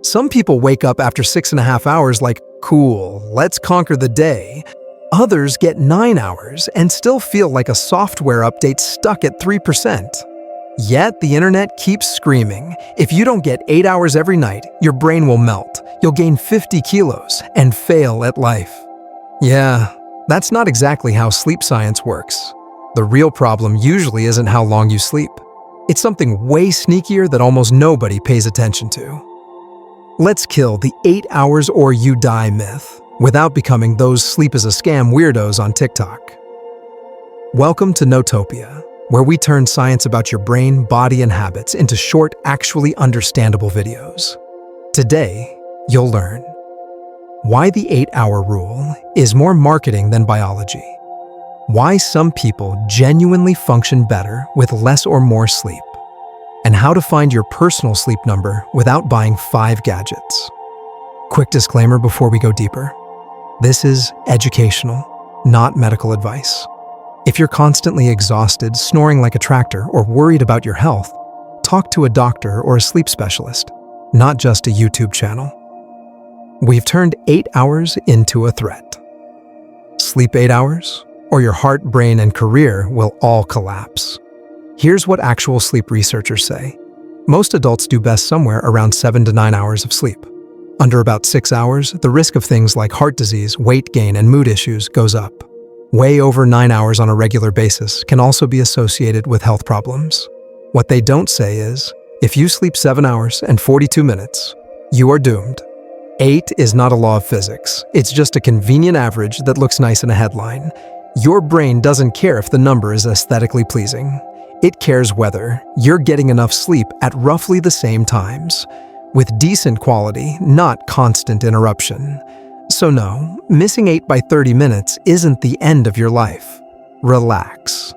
Some people wake up after 6.5 hours like, cool, let's conquer the day. Others get 9 hours and still feel like a software update stuck at 3%. Yet the internet keeps screaming, if you don't get 8 hours every night, your brain will melt, you'll gain 50 kilos, and fail at life. Yeah, that's not exactly how sleep science works. The real problem usually isn't how long you sleep. It's something way sneakier that almost nobody pays attention to. Let's kill the 8 hours or you die myth without becoming those sleep is a scam weirdos on TikTok. Welcome to KnowTopia, where we turn science about your brain, body, and habits into short, actually understandable videos. Today, you'll learn why the 8-hour rule is more marketing than biology, why some people genuinely function better with less or more sleep, and how to find your personal sleep number without buying 5 gadgets. Quick disclaimer before we go deeper. This is educational, not medical advice. If you're constantly exhausted, snoring like a tractor, or worried about your health, talk to a doctor or a sleep specialist, not just a YouTube channel. We've turned 8 hours into a threat. Sleep 8 hours, or your heart, brain, and career will all collapse. Here's what actual sleep researchers say. Most adults do best somewhere around 7 to 9 hours of sleep. Under about 6 hours, the risk of things like heart disease, weight gain, and mood issues goes up. Way over 9 hours on a regular basis can also be associated with health problems. What they don't say is, if you sleep 7 hours and 42 minutes, you are doomed. 8 is not a law of physics. It's just a convenient average that looks nice in a headline. Your brain doesn't care if the number is aesthetically pleasing. It cares whether you're getting enough sleep at roughly the same times, with decent quality, not constant interruption. So no, missing 8 by 30 minutes isn't the end of your life. Relax.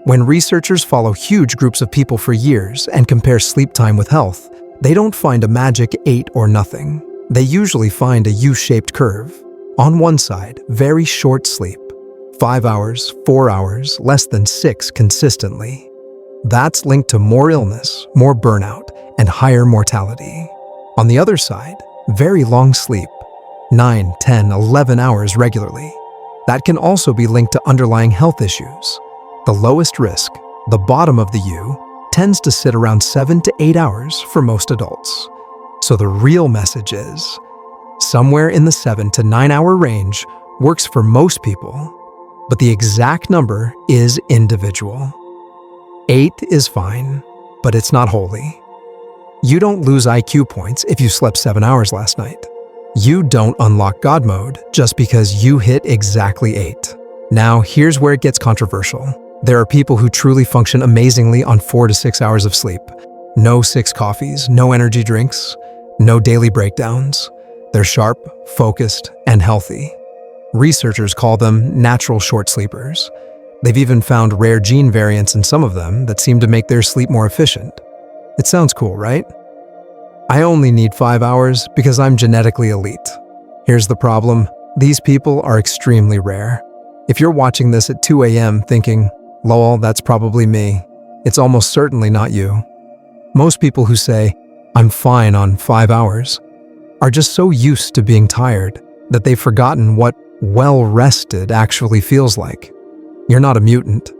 When researchers follow huge groups of people for years and compare sleep time with health, they don't find a magic 8 or nothing. They usually find a U-shaped curve. On one side, very short sleep. 5 hours, 4 hours, less than 6 consistently. That's linked to more illness, more burnout, and higher mortality. On the other side, very long sleep. 9, 10, 11 hours regularly. That can also be linked to underlying health issues. The lowest risk, the bottom of the U, tends to sit around 7 to 8 hours for most adults. So the real message is, somewhere in the 7 to 9 hour range works for most people, but the exact number is individual. 8 is fine, but it's not holy. You don't lose IQ points if you slept 7 hours last night. You don't unlock God mode just because you hit exactly 8. Now, here's where it gets controversial. There are people who truly function amazingly on 4 to 6 hours of sleep. No 6 coffees, no energy drinks, no daily breakdowns. They're sharp, focused, and healthy. Researchers call them natural short sleepers. They've even found rare gene variants in some of them that seem to make their sleep more efficient. It sounds cool, right? I only need 5 hours because I'm genetically elite. Here's the problem. These people are extremely rare. If you're watching this at 2 a.m. thinking, lol, that's probably me, it's almost certainly not you. Most people who say, I'm fine on 5 hours, are just so used to being tired that they've forgotten what well-rested actually feels like. You're not a mutant.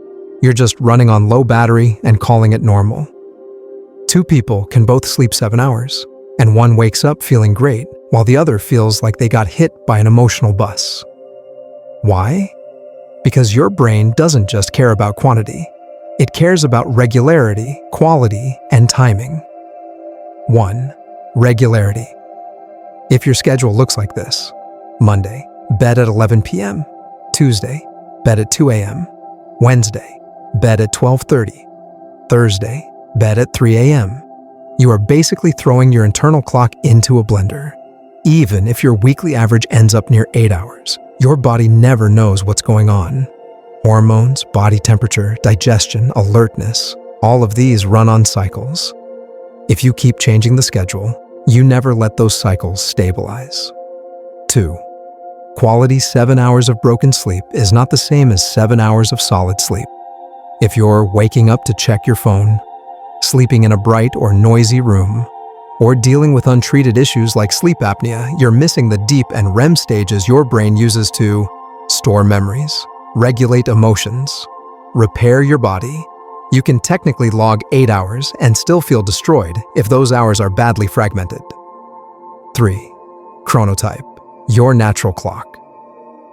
You're just running on low battery and calling it normal. 2 people can both sleep 7 hours, and one wakes up feeling great, while the other feels like they got hit by an emotional bus. Why? Because your brain doesn't just care about quantity. It cares about regularity, quality, and timing. 1. Regularity. If your schedule looks like this: Monday, bed at 11 p.m. Tuesday, bed at 2 a.m. Wednesday, bed at 12:30. Thursday, bed at 3 a.m. You are basically throwing your internal clock into a blender. Even if your weekly average ends up near 8 hours, your body never knows what's going on. Hormones, body temperature, digestion, alertness, all of these run on cycles. If you keep changing the schedule, you never let those cycles stabilize. 2. Quality 7 hours of broken sleep is not the same as 7 hours of solid sleep. If you're waking up to check your phone, sleeping in a bright or noisy room, or dealing with untreated issues like sleep apnea, you're missing the deep and REM stages your brain uses to store memories, regulate emotions, repair your body. You can technically log 8 hours and still feel destroyed if those hours are badly fragmented. 3. Chronotype, your natural clock.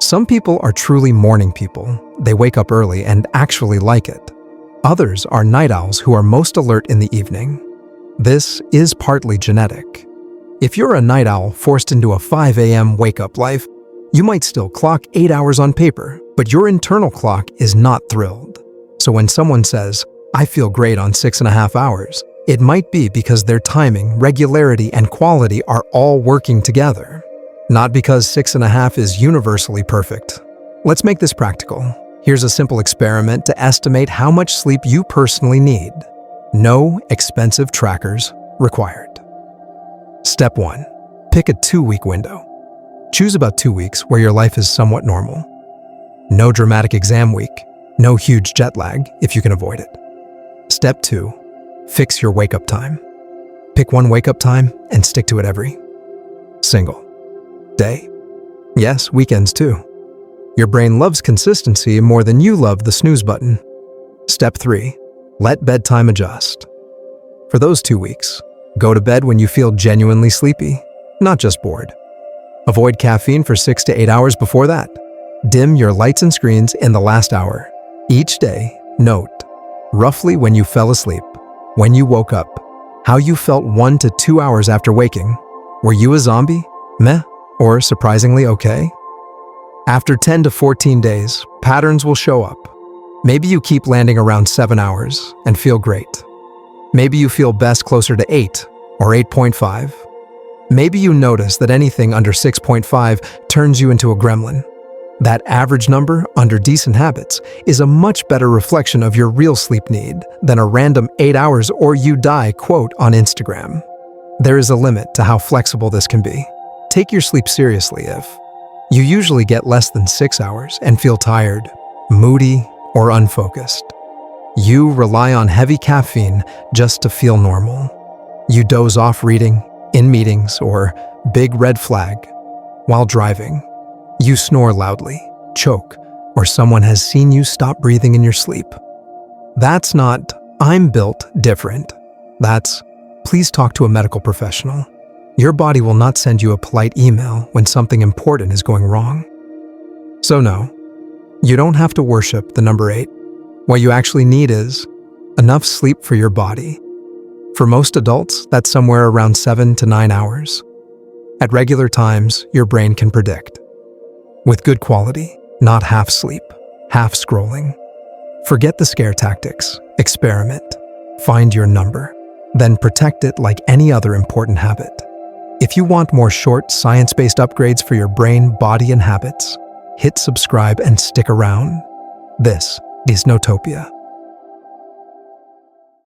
Some people are truly morning people. They wake up early and actually like it. Others are night owls who are most alert in the evening. This is partly genetic. If you're a night owl forced into a 5 a.m. wake-up life, you might still clock 8 hours on paper, but your internal clock is not thrilled. So when someone says, "I feel great on 6.5 hours," it might be because their timing, regularity, and quality are all working together. Not because 6.5 is universally perfect. Let's make this practical. Here's a simple experiment to estimate how much sleep you personally need. No expensive trackers required. Step 1. Pick a 2-week window. Choose about 2 weeks where your life is somewhat normal. No dramatic exam week, no huge jet lag if you can avoid it. Step 2. Fix your wake-up time. Pick one wake-up time and stick to it every single day. Yes, weekends too. Your brain loves consistency more than you love the snooze button. Step 3. Let bedtime adjust. For those 2 weeks, go to bed when you feel genuinely sleepy, not just bored. Avoid caffeine for 6 to 8 hours before that. Dim your lights and screens in the last hour. Each day, note roughly when you fell asleep, when you woke up, how you felt 1 to 2 hours after waking. Were you a zombie? Meh? Or surprisingly okay? After 10 to 14 days, patterns will show up. Maybe you keep landing around 7 hours and feel great. Maybe you feel best closer to 8 or 8.5. Maybe you notice that anything under 6.5 turns you into a gremlin. That average number under decent habits is a much better reflection of your real sleep need than a random 8 hours or you die quote on Instagram. There is a limit to how flexible this can be. Take your sleep seriously if you usually get less than 6 hours and feel tired, moody, or unfocused. You rely on heavy caffeine just to feel normal. You doze off reading, in meetings, or big red flag while driving. You snore loudly, choke, or someone has seen you stop breathing in your sleep. That's not, "I'm built different." That's, "Please talk to a medical professional." Your body will not send you a polite email when something important is going wrong. So no, you don't have to worship the number 8. What you actually need is enough sleep for your body. For most adults, that's somewhere around 7 to 9 hours. At regular times, your brain can predict. With good quality, not half sleep, half scrolling. Forget the scare tactics, experiment, find your number, then protect it like any other important habit. If you want more short, science-based upgrades for your brain, body, and habits, hit subscribe and stick around. This is KnowTopia.